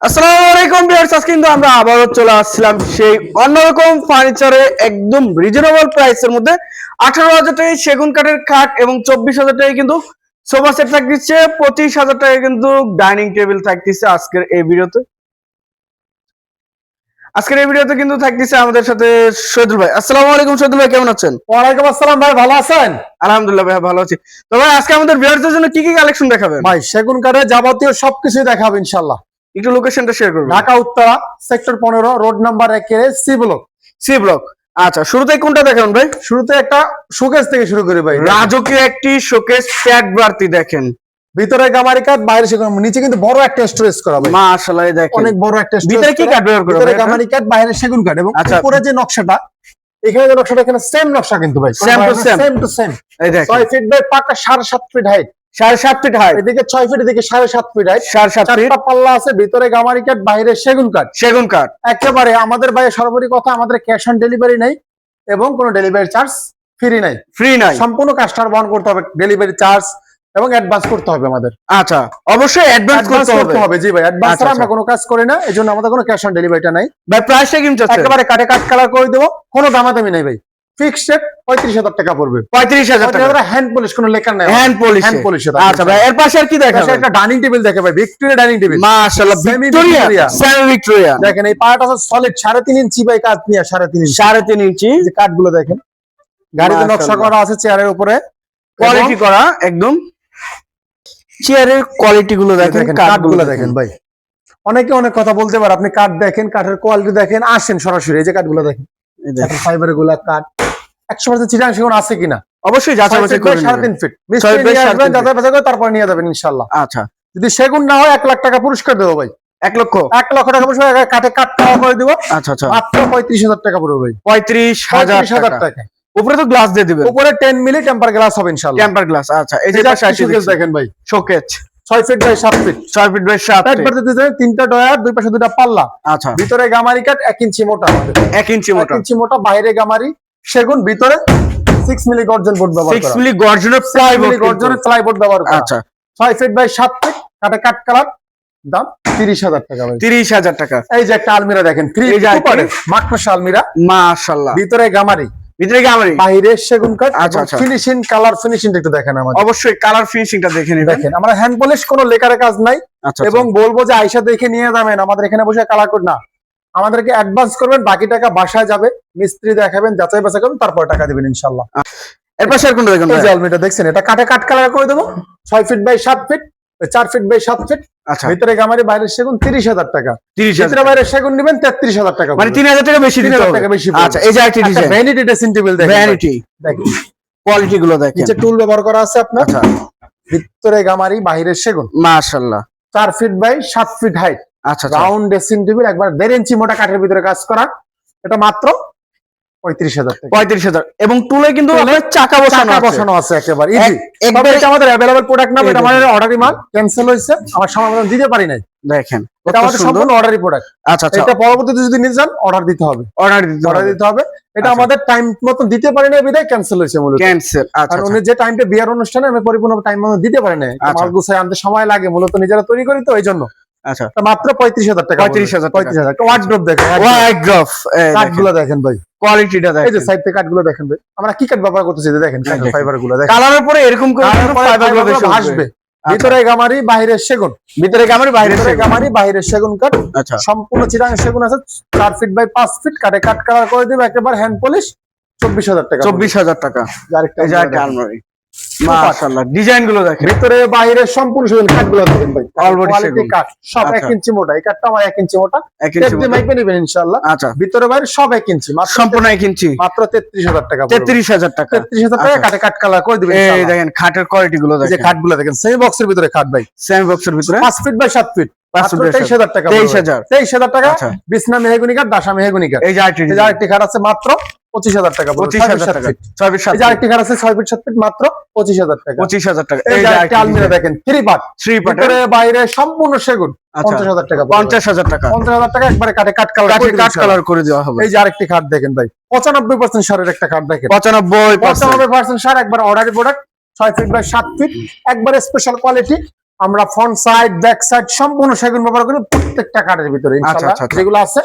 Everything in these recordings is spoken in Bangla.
আসসালামু আলাইকুম ভিউয়ার্স, আজকে কিন্তু আমরা আবারও চলে আসছিলাম সেই অন্যরকম ফার্নিচারে একদম রিজনেবল প্রাইসের মধ্যে 18,000 টাকায় সেগুন কাঠের খাট এবং 24,000 টাকায় কিন্তু সোফা সেট থাকছে, 25,000 টাকায় কিন্তু ডাইনিং টেবিল থাকতেছে। আজকের এই ভিডিওতে কিন্তু থাকতেছে আমাদের সাথে শহীদুল ভাই। আসসালামু আলাইকুম শহীদুল ভাই, কেমন আছেন? ওয়ালাইকুম আসসালাম ভাই, ভালো আছেন? আলহামদুলিল্লাহ ভাই, ভালো আছি। তো ভাই আজকে আমাদের ভিউয়ারদের জন্য কি কি কালেকশন দেখাবেন? ভাই সেগুন কাঠের যাবতীয় সবকিছু দেখাবো ইনশাআল্লাহ। একটু লোকেশনটা শেয়ার করবেন। Dhaka Uttara sector 15 road number 1 এর সি ব্লক। C block. আচ্ছা, শুরুতে কোনটা দেখাবেন ভাই? শুরুতে একটা শোকেস থেকে শুরু করি ভাই। রাজকীয় একটি শোকেস প্যাক বাড়তি দেখেন, ভিতরে গামারি কাঠ, বাইরে সেগুন, নিচে কিন্তু বড় একটা স্টোরেজ করা ভাই। মাশাআল্লাহ দেখেন অনেক বড় একটা স্টোরেজ। ভিতরে কি কাঠ ব্যবহার করা? ভিতরে গামারি কাঠ, বাইরে সেগুন কাঠ এবং আচ্ছা। উপরে যে নকশাটা, এখানে যে নকশাটা, এখানে সেম নকশা কিন্তু ভাই, Same to same। Same to same. এই দেখেন 6 ফিট বাই পাকা 7.5 ফিট হাইট, 7.5 ফিট হাইট, এদিকে 6 ফিট, এদিকে 7.5 ফিট হাইট, 7.5 ফিট চারটা পাল্লা আছে, ভিতরে গামারি কাঠ, বাইরে সেগুন কাঠ। সেগুন কাঠ। একেবারে আমাদের ভাই সর্বোপরি কথা, আমাদের ক্যাশ অন ডেলিভারি নাই এবং কোনো ডেলিভারি চার্জ ফ্রি নাই। ফ্রি নাই, সম্পূর্ণ কাস্টমার বহন করতে হবে ডেলিভারি চার্জ এবং অ্যাডভান্স করতে হবে আমাদের। আচ্ছা, অবশ্যই অ্যাডভান্স করতে হবে। জি ভাই, অ্যাডভান্স আচ্ছা, ছাড়া আমরা আচ্ছা। কোনো কাজ করি না, এজন্য আমাদের কোনো ক্যাশ অন ডেলিভারিটা নাই। ভাই প্রাইসটা কেমন চাচ্ছেন? একেবারে কাটে কাট কালার করে দেবো, কোনো দামাদামি নাই ভাই। ফিক্সড রেট 35,000 টাকা পড়বে। 35,000 টাকা হ্যান্ড পলিশ, কোনো লেখা নাই, হ্যান্ড পলিশ। Hand polish. আচ্ছা ভাই, এর পাশে আর কি দেখাবেন? একটা ডাইনিং টেবিল দেখে ভাই, ভিক্টোরিয়া ডাইনিং টেবিল। মাশাআল্লাহ, ভিক্টোরিয়া, সেমি ভিক্টোরিয়া। দেখেন এই পার্ট আছে সলিড 3.5 ইঞ্চি বাই কাঠ নিয়ে 3.5 ইঞ্চি। 3.5 ইঞ্চি যে কাঠগুলো দেখেন, গাড়িতে নকশা মাশাআল্লাহ। করা আছে চেয়ারের উপরে, কোয়ালিটি করা একদম। চেয়ারের কোয়ালিটি গুলো দেখেন, কাঠগুলো দেখেন ভাই। অনেকে অনেক কথা বলতে পারে, আপনি কাঠ দেখেন, কাঠের কোয়ালিটি দেখেন, আসেন সরাসরি। এই যে কাঠগুলো দেখেন, এই দেখেন। ফাইবারের গুলা কাঠ 100% চিটাং সেগুন আছে কিনা অবশ্যই যাচাই বাছাই করে নেবেন। 3.5 ফিট 6 বাই 3.5 আসবেন, যাচাই বাছাই করে তারপর নিয়ে যাবেন ইনশাআল্লাহ। আচ্ছা, যদি সেগুন না হয় 1 লাখ টাকা পুরস্কার দেবো ভাই। 1 লক্ষ। 1 লক্ষ টাকা পুরস্কার, কাঠে কাঠ খাওয়া করে দিব। আচ্ছা আচ্ছা, মাত্র 35,000 টাকা পড়বে ভাই। 35,000 টাকা। উপরে তো গ্লাস দিয়ে দিবেন, উপরে 10 মিলি টেম্পার গ্লাস হবে ইনশাআল্লাহ। Temper glass. আচ্ছা, এই যে শোকেস দেখেন ভাই, showcase 6 feet by 7 feet, 6 feet by 7 tight fit. করতে দিতে 3টা ডয়ার, দুই পাশে 2টা পাল্লা। আচ্ছা, ভিতরে গামারি কাঠ 1 ইঞ্চি মোটা আমাদের, 1 ইঞ্চি 1 মোটা, ইঞ্চি মোটা, বাইরে গামারি সেগুন, ভিতরে 6 মিলি গর্জন বোর্ড ব্যবহার 6 করা, মিলি গর্জনের 6 প্লাইবোর্ড মিলি গর্জনের প্লাইবোর্ড ব্যবহার করা। আচ্ছা, 6 ফিট বাই 7 ফিট, কাঠে কাঠ কালার, দাম 30,000 টাকা ভাই। 30,000 টাকা। এই যে একটা আলমিরা দেখেন, এই যে একটা মাকড়সা আলমিরা, মাশাআল্লাহ। ভিতরে গামারি, ভিতরে কি আমারই? বাইরে সেগুন কাঠ। আচ্ছা, আচ্ছা। ফিনিশিং, কালার ফিনিশিংটা একটু দেখেন আমাদের। অবশ্যই কালার ফিনিশিংটা দেখে নেবেন। দেখেন আমরা হ্যান্ড পলিশ, কোনো লেখার কাজ নাই আচ্ছা, এবং বলবো যে আয়সা দেখে নিয়ে যাবেন, আমাদের এখানে বসে কালার কোড না, আমাদেরকে অ্যাডভান্স করবেন, বাকি টাকা বাসায় যাবে, মিস্ত্রি দেখাবেন, যাচাই বাছাই করবেন, তারপর টাকা দিবেন ইনশাআল্লাহ। এর পাশে আর কোনটা দেখুন? এই যে আলমিরাটা দেখছেন, এটা কাঠে কাঠ কালার করে দেবো, 6 feet by 7 feet, 4 feet by 7 feet. আচ্ছা, ভিতরে গামারি, বাইরের সেগুন 30,000 টাকা। 30,000 ভিতরে বাইরের সেগুন নেবেন 33,000 টাকা, মানে 3,000 টাকা বেশি দিতে 3,000 হবে। টাকা বেশি পড়বে। আচ্ছা, এই যে একটা ডিজাইন, ভ্যানিটি ড্রেসিং টেবিল দেখেন, ভ্যানিটি দেখেন কোয়ালিটি গুলো দেখেন। নিচে টুল ব্যবহার করা আছে আপনার। আচ্ছা, ভিতরে গামারি, বাইরের সেগুন, মাশাআল্লাহ। 4 ফিট বাই 7 ফিট হাইট, আচ্ছা আচ্ছা, রাউন্ড ড্রেসিং টেবিল, একবার 1.5 ইঞ্চি মোটা কাঠের ভিতরে কাজ করা। এটা মাত্র 35,000 টাকা। 35,000। এবং টুলে কিন্তু আপনার চাকা বসানো আছে। বসানো আছে একেবারে ইজি। একদম তবে এটা আমাদের अवेलेबल প্রোডাক্ট না, এই এটা আমাদের অর্ডারি মাল, ক্যান্সেল হইছে, আমার সময় মতন দিতে পারি নাই। দেখেন এটা কত আমাদের সুন্দর। সম্পূর্ণ অর্ডারি প্রোডাক্ট। আচ্ছা আচ্ছা, এটা পরবর্তীতে যদি নিতে চান অর্ডার দিতে হবে, অর্ডার দিতে অর্ডার হবে। দিতে হবে। এটা আচ্ছা। আমাদের টাইম মতন দিতে পারি না, বিধায় ক্যান্সেল হইছে মূলত। ক্যান্সেল। আচ্ছা আর আচ্ছা, উনি যে টাইমটা বিয়ার অনুষ্ঠানে আমি পরিপূর্ণ টাইম মতন দিতে পারি না, আচ্ছা। মাল গুছাই আনতে সময় লাগে, মূলত নিজেরা তৈরি করি তো, এই জন্য। আচ্ছা, তা মাত্র 35,000 টাকা। 35,000 টাকা। 35,000 টাকা। ওয়ার্ডরোব দেখেন, ওয়াইড গ্রাফ কাঠগুলো দেখেন ভাই, কোয়ালিটিটা এই যে দেখেন। সাইড থেকে কাঠগুলো দেখেন ভাই, আমরা কি কাঠ ব্যবহার করতেছি দেখেন, দেখেন। ফাইবার গুলো দেখেন, কালারের পরে এরকম করে ফাইবার গুলো বেশি আসবে। আসবে। ভিতরে গামারি, বাইরে সেগুন, ভিতরে গামারি, বাইরে ভিতরে গামারি, বাইরে সেগুন কাঠ, আচ্ছা, সম্পূর্ণ চিরাং সেগুন আছে, 4 ফিট বাই 5 ফিট, কাটে কাট কালার করে দেবে, একেবারে হ্যান্ড পলিশ, 24,000 টাকা। 24,000 টাকা। আরেকটা এই যে একটা আলমারি, মাশাআল্লাহ, ডিজাইন গুলো দেখেন। ভিতরে বাইরে সম্পূর্ণ সেগুন কাঠগুলো দেখেন ভাই, Already কোয়ালিটি সেগুন। কাঠ, সব 1 আচ্ছা। ইঞ্চি মোটা। এই কাঠটা আমার 1 ইঞ্চি মোটা, 1 ইঞ্চি একদম মাইপে নেবেন ইনশাআল্লাহ। আচ্ছা, ভিতরে বাইরে সব 1 ইঞ্চি, সম্পূর্ণ 1 ইঞ্চি, মাত্র 33,000 টাকা। 33,000 টাকা। 33,000 টাকা আচ্ছা। কাটে কাট কালার করে দিবেন এই ইনশাআল্লাহ। দেখেন খাটের কোয়ালিটি গুলো এই যে দেখেন। কাঠগুলো দেখেন, সেমি বক্সের ভিতরে কাঠ ভাই, সেমি বক্সের ভিতরে 5 ফিট বাই 7 ফিট, 5 মাত্র ফিট বাই 23,000 টাকা। 23,000 23,000 টাকা। আচ্ছা। বিছনা মেহগনি কাঠ, দাসা মেহগনি কাঠ। এই যে আরেকটি এই যে আরেকটি খাট আছে মাত্র 25,000 টাকা। 25,000 টাকা। 6 ফিট 7 এই যে আরেকটি খাট আছে 6 ফিট 7 ফিট, মাত্র 25,000 টাকা। 25,000 টাকা। এই যে আরেকটি আলমিরা দেখেন, 3 পার্ট, 3 পার্টের। ভিতরে বাইরে সম্পূর্ণ সেগুন, আচ্ছা, 50,000 টাকা। 50,000 টাকা। 50,000 টাকা একবারে কাটে কাট কালার কাঠের কাঠ কালার করে দেওয়া হবে। এই যে আরেকটি খাট দেখেন ভাই, 95% সারের একটা খাট দেখেন, 95%। 95% সার, একবার অর্ডারি প্রোডাক্ট, 6 ফিট বাই 7 ফিট, একবারে স্পেশাল কোয়ালিটি, আমরা ফ্রন্ট সাইড ব্যাক সাইড সম্পূর্ণ সেগুন ব্যবহার করি প্রত্যেকটা কাঠের ভিতরে ইনশাআল্লাহ। আচ্ছা, আচ্ছা। যেগুলো আছে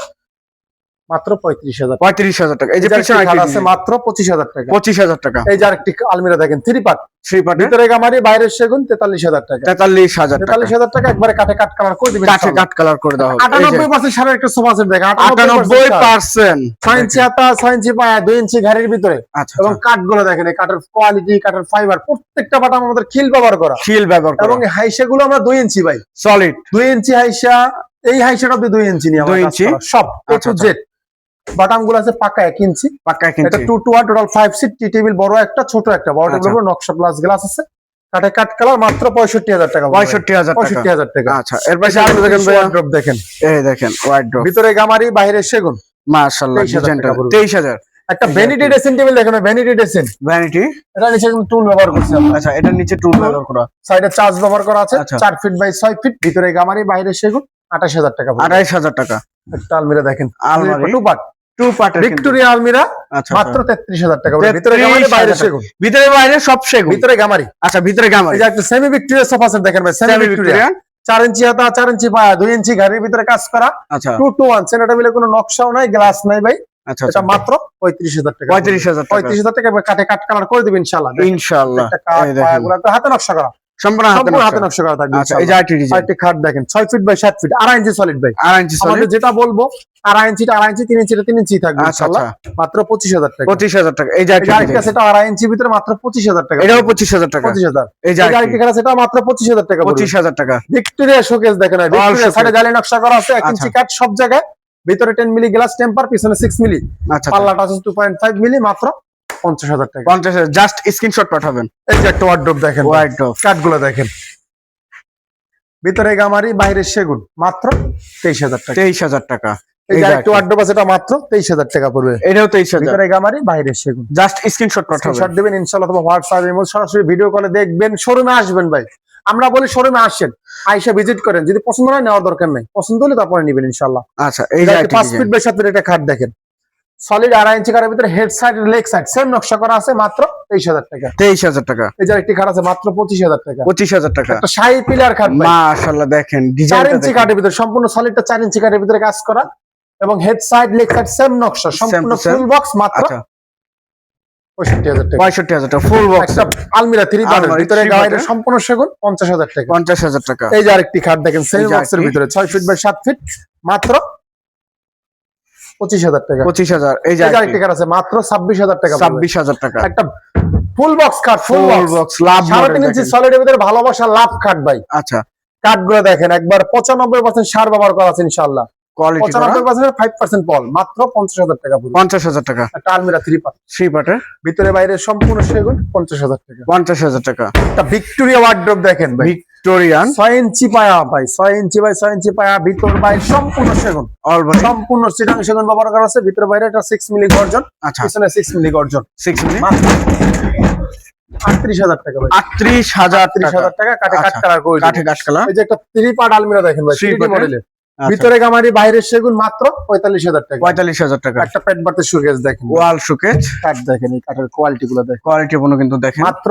মাত্র 35,000। 35,000 টাকা। এই যে পিছনে খাট আরেকটি আছে মাত্র 25,000 টাকা। 25,000 টাকা। এই যে আরেকটি আলমিরা দেখেন 3 পার্ট, 3 পার্টের ভিতরে গামারি বাইরের সেগুন 43,000 টাকা। 43,000 টাকা। 43,000 টাকা একবারে কাঠে কাট কালার করে দিবেন কাঠে কাট কালার করে দেওয়া হবে। 98% সারা একটা সোফা সেট দেখেন 98%। 6 ইঞ্চি হাতা 6 ইঞ্চি পায়া 2 ইঞ্চি ঘাড়ির ভিতরে আচ্ছা, এবং কাঠগুলো দেখেন এই কাঠের কোয়ালিটি কাঠের ফাইবার প্রত্যেকটা বাটাম আমাদের খিল ব্যবহার করা খিল ব্যবহার করা এবং হাইসা গুলো আমরা 2 ইঞ্চি ভাই সলিড 2 ইঞ্চি হাইসা এই হাইসাটা 2 ইঞ্চি নিয়ে 2 ইঞ্চি সব A আচ্ছা, to Z বাটাম গুলো আছে পাকা 1 ইঞ্চি পাক্কা এটা কিনছি 2 to 1 টোটাল 5 সিট টি টেবিল বড় একটা ছোট একটা বড় আচ্ছা। টেবিল নকশা প্লাস গ্লাস আছে কাঠে কাট কালার মাত্র 65,000 টাকা 65,000 টাকা। 65,000 টাকা আচ্ছা এর পাশে আপনি দেখেন ভাই ওয়ার্ড্রপ দেখেন এই দেখেন ওয়াইড্রপ ভিতরে গামারি বাইরে সেগুন মাশাআল্লাহ 23,000 ডিজাইনটা টাকা পড়বে। 23,000 একটা ভ্যানিটি ড্রেসিং টেবিল দেখেন ভ্যানিটি ড্রেসিং ভ্যানিটি। এটা নিচে টুল ব্যবহার করছি আমরা আচ্ছা এটার নিচে টুল ব্যবহার করা সাইডে চার্জ ব্যবহার করা আছে আচ্ছা। 4 ফিট বাই 6 ফিট ভিতরে গামারি বাইরে সেগুন 28,000 টাকা পড়বে। 28,000 টাকা। একটা আলমিরা দেখেন আলমারি টু পার্ট 2 পার্টের ভিক্টোরিয়া আলমিরা আচ্ছা মাত্র 33,000 টাকা পড়বে। ভিতরে গামারি 33,000 বাইরে টাকা। সেগুন ভিতরে বাইরে সব সেগুন। ভিতরে গামারি আচ্ছা ভিতরে গামারি এই যে একটা সেমি ভিক্টোরিয়া সোফা সেট দেখেন ভাই সেমি ভিক্টোরিয়া 4 ইঞ্চি হাতা 4 ইঞ্চি পায়া 2 ইঞ্চি ঘাড়ির ভিতরে কাজ করা আচ্ছা 2 to 1 সেটা মিলে কোনো নকশাও নাই গ্লাস নাই ভাই আচ্ছা এটা মাত্র 35,000 টাকা 35,000 টাকা 35,000 টাকা কাটে কাট কালার করে দিবেন ইনশাআল্লাহ ইনশাআল্লাহ। একটা কাট এই দেখেন পায়াগুলো একটা হাতে নকশা করা সম্পূর্ণ সম্পূর্ণ হাতে হাতে নকশা করা থাকবে আচ্ছা এই যে আইটি ডিজাইন আরেকটি খাট দেখেন 6 feet by 7 feet 2.5 inch solid ভাই 2.5 ইঞ্চি আমাদের সলিড যেটা বলবো 2.5 ইঞ্চি 2.5 ইঞ্চি 3 ইঞ্চি 3 ইঞ্চি থাকবে আচ্ছা ইনশাআল্লাহ মাত্র 25,000 টাকা 25,000 টাকা। এই যে আইটি আরেকটা সেটা 2.5 ইঞ্চি ভিতরে মাত্র 25,000 টাকা এটাও 25,000 টাকা। 25,000 এই যে এই আরেকটি খাট সেটা মাত্র 25,000 টাকা 25,000 টাকা। ভিক্টোরিয়া শোকেস দেখেন ভিক্টোরিয়া showcase। সাইডে জালি নকশা করা আছে 1 আচ্ছা। ইঞ্চি কাট সব জায়গায় ভিতরে 10 মিলি গ্লাস টেম্পার পিছনে 6 মিলি আচ্ছা পাল্লাটা আছে 2.5 মিলি মাত্র 50,000 টাকা 50,000 জাস্ট স্ক্রিনশট পাঠাবেন। এই যে একটা ওয়ার্ডরোব দেখেন ওয়াইড্রপ কাঠগুলো দেখেন ভিতরে গামারি বাইরে সেগুন মাত্র 23,000 টাকা 23,000 টাকা। এই এই যে যে একটা ওয়ার্ডরোব আছে এটা মাত্র 23,000 টাকা পড়বে এটাও 23,000 ভিতরে গামারি বাইরে সেগুন জাস্ট স্ক্রিনশট পাঠাবেন। স্ক্রিনশট দিবেন ইনশাআল্লাহ তোমার হোয়াটসঅ্যাপ এর মধ্যে সরাসরি ভিডিও কলে দেখবেন শোরুমে আসবেন ভাই আমরা বলি শোরুমে আসেন আইসা ভিজিট করেন যদি পছন্দ হয় নেওয়ার দরকার নাই পছন্দ হলে তারপরে নেবেন ইনশাআল্লাহ আচ্ছা এই যে আইটি 5 ফিট বাই 7 ফিট একটা খাট দেখেন সলিড 2.5 ইঞ্চি কাঠের ভিতরে head side leg side same নকশা করা আছে মাত্র 23,000 টাকা 23,000 টাকা। এই যে একটি খাট আছে মাত্র 25,000 টাকা 25,000 টাকা। একটা শাহী পিলার খাট ভাই মাশাআল্লাহ দেখেন 4 ডিজাইনটা ইঞ্চি কাঠের ভিতরে সম্পূর্ণ সলিডটা 4 ইঞ্চি কাঠের ভিতরে কাজ করা এবং head side leg side same নকশা সম্পূর্ণ to same। ফুল বক্স মাত্র আচ্ছা 65,000 টাকা 65,000 টাকা ফুল বক্স একটা আলমিরা 3 পার্টের আলমারি ভিতরে 3 গাড়ির পার্টের। সম্পূর্ণ সেগুন 50,000 টাকা 50,000 টাকা। এই যে আরেকটি খাট দেখেন সেম এই যে বক্সের আরেকটি। ভিতরে 6 ফিট বাই 7 ফিট মাত্র 25,000 টাকা 25,000 এই যে এই যে আরেকটি আরেকটি খাট আছে মাত্র 26,000 টাকা পড়বে। 26,000 টাকা। একটা ফুল বক্স খাট ফুল ফুল বক্স বক্স লাভ 3.5 ইঞ্চি সলিডের ভিতরে ভালোবাসা লাভ খাট ভাই আচ্ছা কাঠগুলো দেখেন একবার 95% সার ব্যবহার করা আছে ইনশাআল্লাহ কোয়ালিটি 95% 5% পল মাত্র 50,000 টাকা পড়বে 50,000 টাকা। একটা আলমিরা 3 পার্ট 3 পার্টের ভিতরে বাইরে সম্পূর্ণ সেগুন 50,000 টাকা 50,000 টাকা। একটা ভিক্টোরিয়া ওয়ার্ডরোব দেখেন ভাই ভিক্টোরিয়ান 6 ইঞ্চি পায়া ভাই 6 ইঞ্চি বাই 6 ইঞ্চি পায়া ভিতর বাইরে সম্পূর্ণ সেগুন অল বডি সম্পূর্ণ সিটাং সেগুন ব্যবহার করা আছে ভিতরে বাইরে একটা 6 মিলি গর্জন আচ্ছা পিছনে 6 মিলি গর্জন 6 মিনিট মাত্র 38,000 টাকা ভাই 38,000 টাকা 38,000 টাকা কাটে কাট আচ্ছা। কালার করে দিবেন। কাঠে কাঠ কালার এই যে একটা 3 পার্ট আলমিরা দেখেন ভাই 3 3D পার্টের। মডেলের আচ্ছা। ভিতরে গামারি বাইরের সেগুন মাত্র 45,000 টাকা 45,000 টাকা। একটা পেট বাতে শোকেস দেখেন ওয়াল শোকেজ কাঠ দেখেন এই কাঠের কোয়ালিটি গুলো দেখেন কোয়ালিটি পূর্ণ কিন্তু দেখেন মাত্র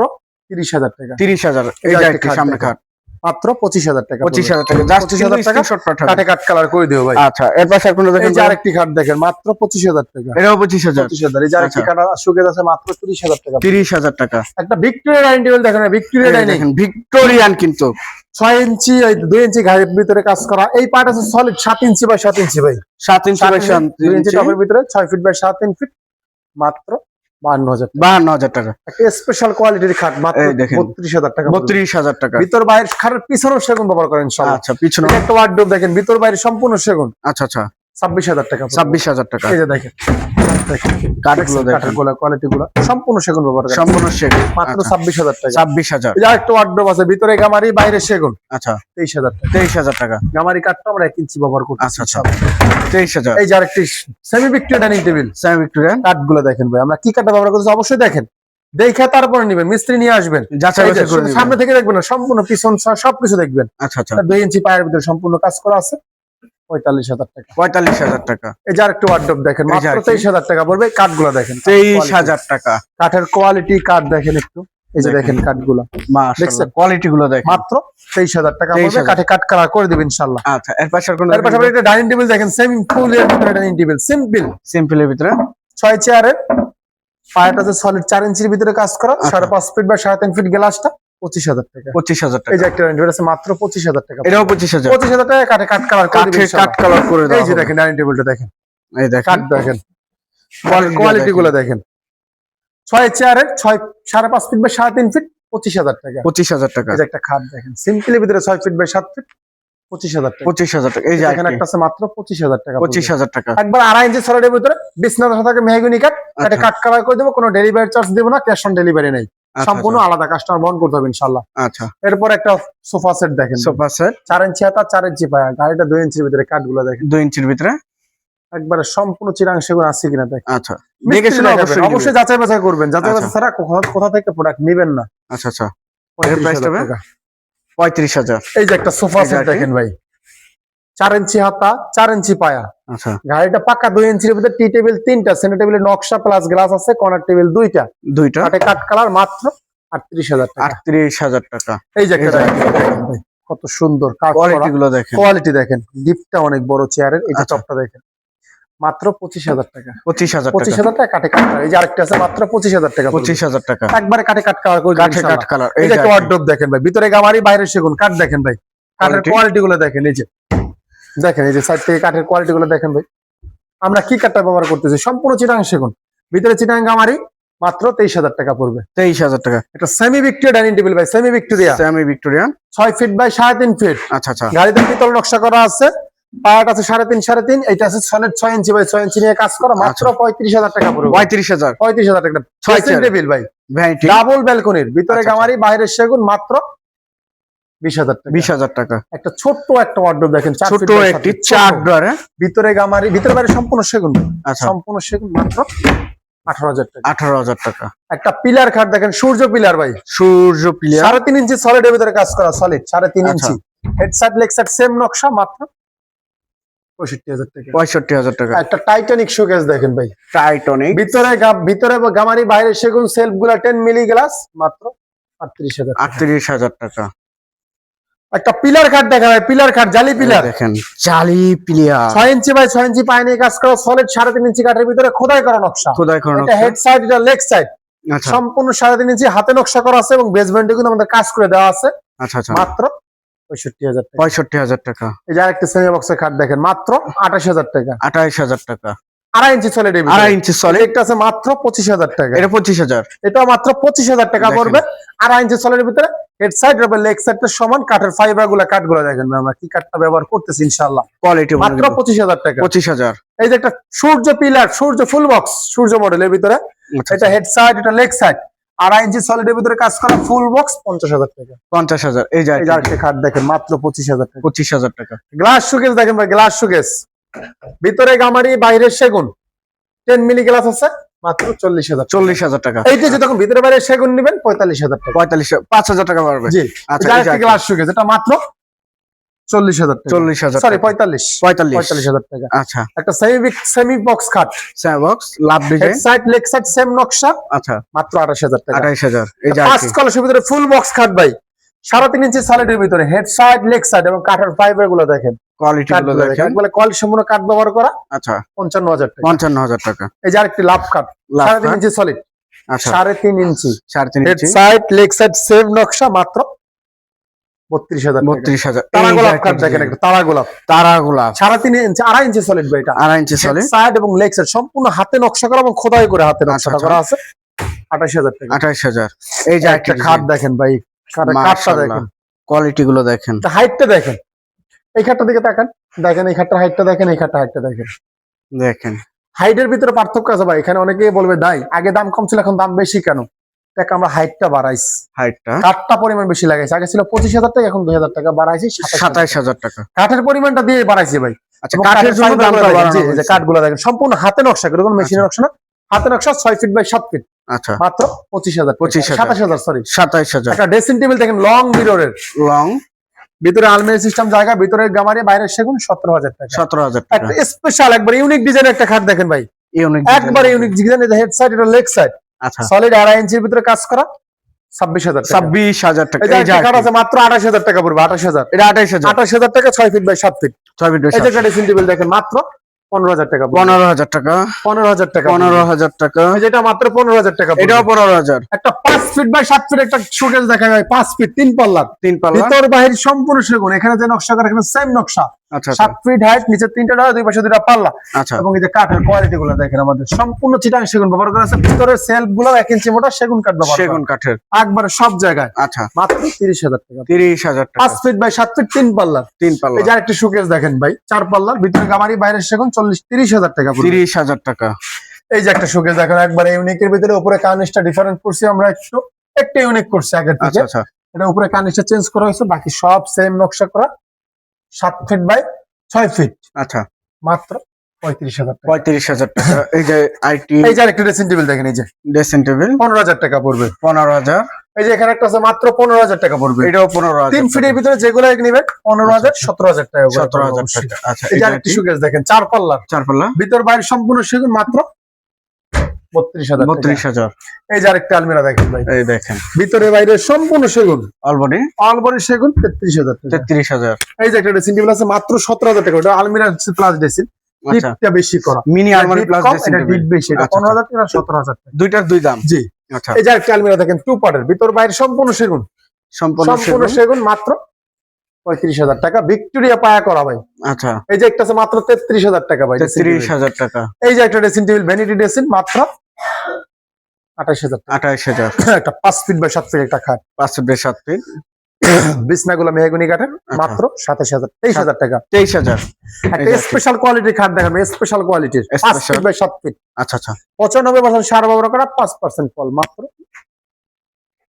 30,000 টাকা 30,000 এই এই যে যে একটি খাট সামনে দেখেন। খাট মাত্র 25,000 টাকা 25,000 টাকা জাস্ট 25,000 টাকা স্ক্রিনশট পাঠাবেন। কাটে কাট কালার করে দিও ভাই আচ্ছা এর পাশে আপনারা এই দেখেন যে আরেকটি খাট দেখেন মাত্র 25,000 টাকা এটাও 25,000 25,000 এই যে আরেকটি আচ্ছা। কাঠ শোকেস আছে মাত্র 30,000 টাকা 30,000 টাকা। একটা ভিক্টোরিয়া ডাইনিং টেবিল দেখেন ভিক্টোরিয়া এই ডাইনিং দেখেন ভিক্টোরিয়ান কিন্তু 6 ইঞ্চি 2 ইঞ্চি ঘাড়ের ভিতরে কাজ করা এই পার্ট আছে সলিড 7 ইঞ্চি বাই 7 ইঞ্চি ভাই 7 ইঞ্চি বাই 7 2 ইঞ্চি টপের ভিতরে 6 ফিট বাই 7 ফিট মাত্র 52,000 টাকা 52,000 টাকা। একটা স্পেশাল কোয়ালিটির খাট মাত্র এই দেখেন। 32,000 টাকা 32,000 টাকা। ভিতর বাইরে খাটের পিছনেও সেগুন ব্যবহার করেন ইনশাআল্লাহ আচ্ছা পিছনে এই যে একটা ওয়ার্ডরোব দেখেন ভিতর বাইরে সম্পূর্ণ সেগুন আচ্ছা আচ্ছা 26,000 টাকা পড়বে। 26,000 টাকা। এই যে দেখেন কাঠগুলো দেখেন কাঠের কোয়ালিটি গুলো সম্পূর্ণ সেগুন ব্যবহার করেন সম্পূর্ণ সেগুন মাত্র আচ্ছা, 26,000 টাকা 26,000 এই যে একটা ওয়ার্ডরোব আছে ভিতরে গামারি বাইরে সেগুন আচ্ছা 23,000 টাকা 23,000 টাকা। গামারি কাঠটা আমরা 1 ইঞ্চি ব্যবহার করতেছি আচ্ছা আচ্ছা 23,000 এই যে আরেকটি semi Victoria dining table semi Victorian কাঠগুলো দেখেন ভাই আমরা কি কাঠটা ব্যবহার করতেছি অবশ্যই দেখেন দেখে তারপরে নেবেন মিস্ত্রি নিয়ে আসবেন যাচাই এই যে বাছাই করে শুধু দিবেন। সামনে থেকে দেখবেন না সম্পূর্ণ পিছন সবকিছু দেখবেন আচ্ছা আচ্ছা 2 ইঞ্চি পায়ের ভিতরে সম্পূর্ণ কাজ করা আছে 45,000 টাকা 45,000 টাকা এই যে আরেকটি ওয়ার্ডরোব দেখেন এই যে মাত্র আরেকটি। 23,000 টাকা পড়বে কাঠগুলো দেখেন 23,000 টাকা। কাঠের কোয়ালিটি কাঠ দেখেন একটু এই যে দেখেন কাঠগুলো মাশাআল্লাহ কোয়ালিটি গুলো দেখেন মাত্র 23,000 টাকা পড়বে 23,000 কাঠে কাট কালার করে দেব ইনশাআল্লাহ আচ্ছা এর পাশে আর কোন এর পাশাপাশি একটা ডাইনিং টেবিল দেখেন সিম্পল এর ভিতরে ডাইনিং টেবিল সিম্পলের ভিতরে 6 চেয়ারের পায়াটা আছে সলিড 4 ইঞ্চির ভিতরে কাজ করা 5.5 ফিট বা 3.5 ফিট গ্লাসটা 25,000 টাকা 25,000 টাকা এই যে একটা ডাইনিং টেবিল আছে মাত্র 25,000 টাকা এটাও 25,000 25,000 টাকা কাঠে কাট কালার করে দেব কাঠে ইনশাআল্লাহ কাট কালার করে দাও এই যে দেখেন ডাইনিং টেবিলটা দেখেন এই দেখেন কাট দেখেন কোয়ালিটি গুলো দেখেন 6 চেয়ারের 5.5 ফিট বা 3.5 ফিট 25,000 টাকা 25,000 টাকা এই যে একটা খাট দেখেন সিম্পলের ভিতরে 6 ফিট বাই 7 ফিট 25,000 টাকা 25,000 টাকা এই যে এখানে একটা আছে মাত্র 25,000 টাকা 25,000 টাকা একবার 2.5 ইঞ্চি সলিডের ভিতরে বিছনা দশা থাকে মেহগনি কাট এটা কাট কালার করে দেব কোনো ডেলিভারি চার্জ দেব না ক্যাশ অন ডেলিভারি নেই সম্পূর্ণ আলাদা কাস্টমার বহন করতে হবে ইনশাআল্লাহ আচ্ছা এরপর একটা সোফা সেট দেখেন সোফা সেট 4 ইঞ্চি হাতা 4 ইঞ্চি পায়া গাড়িটা 2 ইঞ্চির ভিতরে কাটগুলো দেখেন 2 ইঞ্চির ভিতরে একবারে সম্পূর্ণ চিরাংশে গুণ আছে কিনা দেখেন আচ্ছা দেখে শুনে অবশ্যই অবশ্যই যাচাই বাছাই করবেন যাচাই বাছাই ছাড়া কোথা থেকে প্রোডাক্ট নেবেন না আচ্ছা আচ্ছা এর প্রাইস হবে 35,000 এই যে একটা সোফা সেট দেখেন ভাই 4 ইঞ্চি হাতা 4 ইঞ্চি পায়া আচ্ছা গাড়িটা পাকা 2 ইঞ্চির ভিতরে টি টেবিল 3টা সেন্টার টেবিলের নকশা প্লাস গ্লাস আছে কর্নার টেবিল 2টা কাটে কাট কালার মাত্র 38,000 টাকা 38,000 টাকা এই যে একটা দেখেন ভাই কত সুন্দর কাট কোয়ালিটি গুলো দেখেন কোয়ালিটি দেখেন ডিপটা অনেক বড় চেয়ারের এই যে আচ্ছা। টপটা দেখেন মাত্র 25,000 টাকা 25,000 টাকা 25,000 টাকা কাটে কাট এই যে আরেকটা আছে মাত্র 25,000 টাকা 25,000 টাকা একবারে কাটে কাট কালার করে কাঠে কাট কালার এই যে একটা ওয়ার্ডরোব দেখেন ভাই ভিতরে গামারি বাইরে সেগুন কাঠ দেখেন ভাই কাঠের Quality? কোয়ালিটি গুলো দেখেন এই যে দেখেন এই যে সাইড থেকে কাঠের কোয়ালিটি গুলো দেখেন ভাই আমরা কি কাঠটা ব্যবহার করতেছি সম্পূর্ণ চিটাং সেগুন ভিতরে চিটাং গামারি মাত্র 23,000 টাকা পড়বে 23,000 টাকা এটা সেমি ভিক্টোরিয়া ডাইনিং টেবিল ভাই semi Victoria semi Victorian 6 feet by 3.5 feet আচ্ছা আচ্ছা গাড়িতে পিতল নকশা করা আছে পায়াট আছে 3.5 এটা আছে সলিড 6 ইঞ্চি বাই 6 ইঞ্চি নিয়ে কাজ করা মাত্র 35,000 টাকা পড়বে 35,000 35,000 টাকা 6 চেয়ার। টেবিল ভাই ভ্যানিটি ডাবল ব্যালকনির ভিতরে আচ্ছা, গামারি বাইরের সেগুন মাত্র 20,000 টাকা 20,000 টাকা একটা ছোট্ট একটা ওয়ার্ডরোব দেখেন 4 ছোট ফিট বাই 7 একটি ফিট, চার ছোট। ডোরে ভিতরে গামারি ভিতরে বাইরে সম্পূর্ণ সেগুন আচ্ছা সম্পূর্ণ সেগুন মাত্র 18,000 টাকা 18,000 টাকা একটা পিলার খাট দেখেন সূর্য পিলার ভাই সূর্য প্লেয়ার 3.5 ইঞ্চি সলিডের ভিতরে কাজ করা সলিড 3.5 আচ্ছা। Inch head side leg side same নকশা মাত্র 65,000 টাকা 65,000 টাকা একটা টাইটানিক শোকেস দেখেন ভাই টাইটনিক ভিতরে গামারি বাইরে সেগুন সেলফ গুলা 10 মিলি গ্লাস মাত্র 38,000 টাকা 38,000 টাকা একটা পিলার খাট দেখা ভাই পিলার খাট জালি পিলার দেখেন জালি প্লেয়ার 6 ইঞ্চি বাই 6 ইঞ্চি পায় নিয়ে কাজ করা সলিড 3.5 ইঞ্চি কাঠের ভিতরে খোদাই করা নকশা খোদাই করা এটা হেড সাইড এটা লেগ সাইড আচ্ছা সম্পূর্ণ 3.5 ইঞ্চি হাতে নকশা করা আছে এবং বেসমেন্টে কিন্তু আমাদের কাজ করে দেওয়া আছে আচ্ছা আচ্ছা মাত্র 65,000 টাকা 65,000 টাকা এই যে আরেকটা সেমি বক্সের খাট দেখেন মাত্র 28,000 টাকা 28,000 টাকা 2.5 ইঞ্চি সলিড 2.5 ইঞ্চি সলিড একটা আছে মাত্র 25,000 টাকা এটা 25,000 এটা মাত্র 25,000 টাকা দেখেন। পড়বে 2.5 ইঞ্চি সলিডের ভিতরে হেড সাইড এবং লেগ সাইডের সমান কাঠের ফাইবার গুলা কাঠগুলো দেখেন আমরা কি কাঠটা ব্যবহার করতেছি ইনশাআল্লাহ কোয়ালিটি মাত্র 25,000 টাকা 25,000 এই যে একটা সূর্য পিলার সূর্য ফুল বক্স সূর্য মডেলের ভিতরে আচ্ছা এটা হেড সাইড এটা লেগ সাইড 2.5 ইঞ্চি সলিডের ভিতরে কাজ করা ফুল বক্স 50,000 টাকা 50,000 এই এই যে যে আরেকটা খাট দেখেন মাত্র 25,000 টাকা 25,000 টাকা গ্লাস শোকেস দেখেন ভাই গ্লাস শোকেস ভিতরে গামারি বাইরে সেগুন 10 মিলি গ্লাস আছে মাত্র 40,000 40,000 টাকা এইটা যে তখন ভিতরে বাইরে সেগুন নেবেন 45,000 টাকা 5,000 টাকা পারবে জি আচ্ছা এটা এই যে একটা গ্লাস শোকেস এটা মাত্র 40,000 টাকা 40,000 সরি টাকা 45,000 টাকা আচ্ছা একটা সেমি বক্স খাট স্যাবক্স love head design side leg side same নকশা আচ্ছা মাত্র 28,000 টাকা 28,000 এই যে পাঁচ কলসের ভিতরে ফুল বক্স খাট ভাই 3.5 ইঞ্চি সলিডের ভিতরে হেড সাইড লেগ সাইড এবং কাঠের ফাইবার গুলো দেখেন কোয়ালিটি গুলো কাঠগুলো দেখেন দেখেন একবারে কোয়ালিটি সম্পূর্ণ কাঠ ব্যবহার করা আচ্ছা 55,000 টাকা 55,000 টাকা এই যে আরেকটি লাভ কাঠ লাভ 3.5 কাঠ। ইঞ্চি সলিড আচ্ছা 3.5 ইঞ্চি 3.5 হেড ইঞ্চি সাইড লেগ সাইড সেম নকশা মাত্র 32,000 টাকা 32,000 তারা গোলাপ কাঠ দেখেন একটা তারা গোলাপ তারা গোলাপ 3.5 ইঞ্চি 2.5 ইঞ্চি সলিড ভাই এটা 2.5 ইঞ্চি সলিড সাইড এবং লেগ সাইড সম্পূর্ণ হাতে নকশা করা এবং খোদাই করে হাতে নকশা আচ্ছা। করা আছে 28,000 টাকা 28,000 এই যে একটা খাট দেখেন ভাই কাঠটা দেখেন কোয়ালিটি গুলো দেখেন হাইটটা দেখেন এই খাটটা দিকে তাকান দেখেন এই খাটটার হাইটটা দেখেন এই খাটটার হাইটটা দেখেন দেখেন হাইটের ভিতরে পার্থক্য আছে ভাই এখানে অনেকেই বলবে দাই আগে দাম কম ছিল এখন দাম বেশি কেন দেখ আমরা হাইটটা বাড়াইছি হাইটটা কাঠটা পরিমাণ বেশি লাগাইছে আগে ছিল 25,000 টাকা এখন 2,000 টাকা বাড়াইছি 27,000 টাকা কাঠের পরিমাণটা দিয়ে বাড়াইছি ভাই আচ্ছা এবং কাঠের জন্য fiber দামটা গুলো দেখেন, বাড়ানো জি, এই যে হয়েছে। কাঠগুলো দেখেন সম্পূর্ণ হাতে নকশা করে কোনো মেশিনের নকশা না হাতে নকশা 6 ফিট বাই 7 ফিট আচ্ছা মাত্র 25,000 25,000 27,000 সরি 27,000 একটা ড্রেসিং টেবিল দেখেন লং মিররের লং ভিতরে আলমারি সিস্টেম জায়গা ভিতরে গামারি বাইরের সেগুন 17,000 টাকা 17,000 টাকা একটা স্পেশাল একবার ইউনিক ডিজাইনের একটা খাট দেখেন ভাই ইউনিক একবার ইউনিক ডিজাইন এটা হেড সাইড এটা লেগ সাইড আচ্ছা সলিড 2.5 ইঞ্চির ভিতরে কাজ করা 26,000 টাকা। 26,000 টাকা। এই যে এই যে একটা কাঠ আছে মাত্র 28,000 টাকা পড়বে, 28,000। এটা 28,000, 28,000 টাকা 6 ফিট বাই 7 ফিট। 6 ফিট এই যে একটা ড্রেসিং টেবিল দেখেন মাত্র 15,000 টাকা পড়বে। 15,000 টাকা, 15,000 টাকা। 15,000 টাকা। এই যেটা মাত্র 15,000 টাকা পড়বে। এটাও 15,000, একটা 5 ফিট বাই 7 ফিট একটা শোকেস দেখা যায়, 5 ফিট 3 পাল্লার, 3 পাল্লা। ভিতর বাহির সম্পূর্ণ সেগুন। এখানে যে নকশা করা এখানে সেম নকশা, আচ্ছা 7 ফিট হাইট, নিচে 3টা ডোর, দুই পাশে 2টা পাল্লা। আচ্ছা, এবং এই যে কাঠের কোয়ালিটি গুলো দেখেন, আমাদের সম্পূর্ণ চিটাং সেগুন ব্যবহার করা আছে। ভিতরের সেলফ গুলো 1 ইঞ্চি মোটা সেগুন কাঠ ব্যবহার করা সেগুন কাঠের। একবারে সব জায়গায়। আচ্ছা, মাত্র 30,000 টাকা। 30,000 টাকা, 5 ফিট বাই 7 ফিট 3 পাল্লার। 3 পাল্লা। এই যে আরেকটি শোকেস দেখেন ভাই, 4 পাল্লার, ভিতরে গামারি, বাইরের সেগুন, 30,000 টাকা পড়বে। 30,000 টাকা। এই যে একটা শোকেস দেখেন একবারে ইউনিকের ভিতরে, উপরে কার্নিশটা ডিফারেন্ট করছি আমরা, একটু ইউনিক করছি আগের থেকে। আচ্ছা, আচ্ছা, এটা উপরে কার্নিশটা চেঞ্জ করা হয়েছে, বাকি সব সেম নকশা করা। 7 ফিট বাই 6 ফিট, আচ্ছা, মাত্র 35,000 টাকা। 35,000 টাকা। এই যে আইটি এই যে আরেকটা ড্রেসিং টেবিল দেখেন, এই যে ড্রেসিং টেবিল 15,000 টাকা পড়বে। 15,000, এই যে এখানে একটা আছে মাত্র 15,000 টাকা পড়বে। এটাও 15,000, 3 ফিটের ভিতরে যেগুলো নেবেন 15,000, 17,000 টাকা করে 17,000 অবশ্যই। টাকা। আচ্ছা, এই যে এটা আরেকটি শোকেস দেখেন 4 পাল্লার, 4 পাল্লা, ভিতর বাইরে সম্পূর্ণ সেগুন, মাত্র 32,000 টাকা। 32,000। এই যে আরেকটা আলমিরা দেখেন ভাই, এই দেখেন ভিতরে বাইরে সম্পূর্ণ সেগুন, অলবডি অলবডি সেগুন, 33,000 টাকা। 33,000। এই যে একটা ড্রেসিং টেবিল আছে মাত্র 17,000 টাকা। ওটা আলমিরা প্লাস ড্রেসিং, আচ্ছা, ডিপটা বেশি করা, মিনি এটা আলমারি ডিপ প্লাস কম, ড্রেসিং এটা টেবিল। ডিপ বেশি। এটা আচ্ছা, 15,000 টাকা, 17,000 টাকা। দুইটার দুই দাম। জি। আচ্ছা, এই যে একটা আলমিরা দেখেন 2 পার্টের, ভিতর বাইরে সম্পূর্ণ সেগুন, সম্পূর্ণ সম্পূর্ণ সেগুন। সেগুন, মাত্র 35,000 টাকা। ভিক্টোরিয়া পায়া করা ভাই। আচ্ছা, এই যে একটা আছে মাত্র 33,000 টাকা ভাই, dressing table। 33,000 টাকা। এই যে একটা ড্রেসিং টেবিল ভ্যানিটি ড্রেসিং, মাত্র 28,000 টাকা। 28,000, একটা 5 ফিট বাই 7 ফিট একটা খাট, 5 ফিট 7 ফিট, বিছনাগুলো মেহগনি কাঠের, মাত্র 27,000, 23,000 টাকা। 23,000। একটা স্পেশাল কোয়ালিটির খাট দেখাবেন, স্পেশাল কোয়ালিটির, 5 Special। ফিট বাই 7 ফিট, আচ্ছা, আচ্ছা, 95% সার ব্যবহার করা, 5% ফল, মাত্র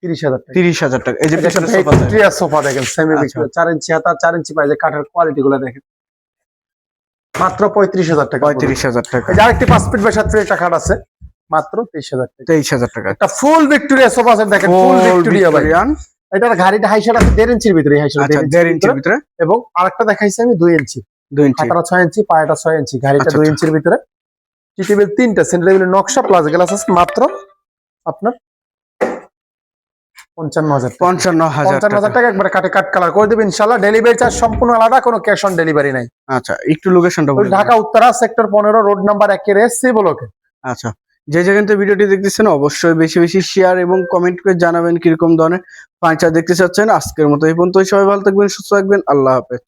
30,000 টাকা। 30,000 টাকা। এই যে এটা পিছনে একটা সোফা দেখেন। ভিক্টোরিয়া সোফা দেখেন, সেমি আচ্ছা। ভিক্টোরিয়া, 4 ইঞ্চি হাতা, 4 ইঞ্চি পায়ে, যে কাঠের কোয়ালিটি গুলো দেখেন, মাত্র 35,000 টাকা। 35,000 টাকা। এই যে আরেকটি 5 ফিট বাই 7 ফিট একটা খাট আছে, মাত্র 23,000 টাকা। 23,000 টাকা। একটা ফুল ভিক্টোরিয়া সোফা সেট দেখেন, ফুল ভিক্টোরিয়া ভাই। ভিক্টোরিয়ান। এটার গাড়িটা হাইসার আছে 1.5 ইঞ্চির ভিতরে, হাইসার আচ্ছা, 1.5 ইঞ্চির ভিতরে। এবং আরেকটা দেখাইছি আমি 2 ইঞ্চি, 2 ইঞ্চি। হাতাটা 6 ইঞ্চি, পায়াটা 6 ইঞ্চি, গাড়িটা আচ্ছা, 2 আচ্ছা। ইঞ্চির ভিতরে। টি টেবিল 3টা, সেন্টার টেবিলের নকশা প্লাস গ্লাস আছে, মাত্র আপনার 55,000 টাকা। 55,000 55,000 টাকা। টাকা একবারে কাটে কাট কালার করে দেবেন ইনশাআল্লাহ। ডেলিভারি চার্জ সম্পূর্ণ আলাদা, কোনো ক্যাশ অন ডেলিভারি নাই। আচ্ছা, একটু লোকেশনটা বলুন। Dhaka Uttara sector 15, road number 1 এর এসসি ব্লকে। আচ্ছা, যে যেখান থেকে ভিডিওটি দেখতেছেন অবশ্যই বেশি বেশি শেয়ার এবং কমেন্ট করে জানাবেন কিরকম ধরনের ফার্নিচার দেখতে চাচ্ছেন। আজকের মতো এই পর্যন্ত, সবাই ভালো থাকবেন, সুস্থ থাকবেন, আল্লাহ হাফেজ।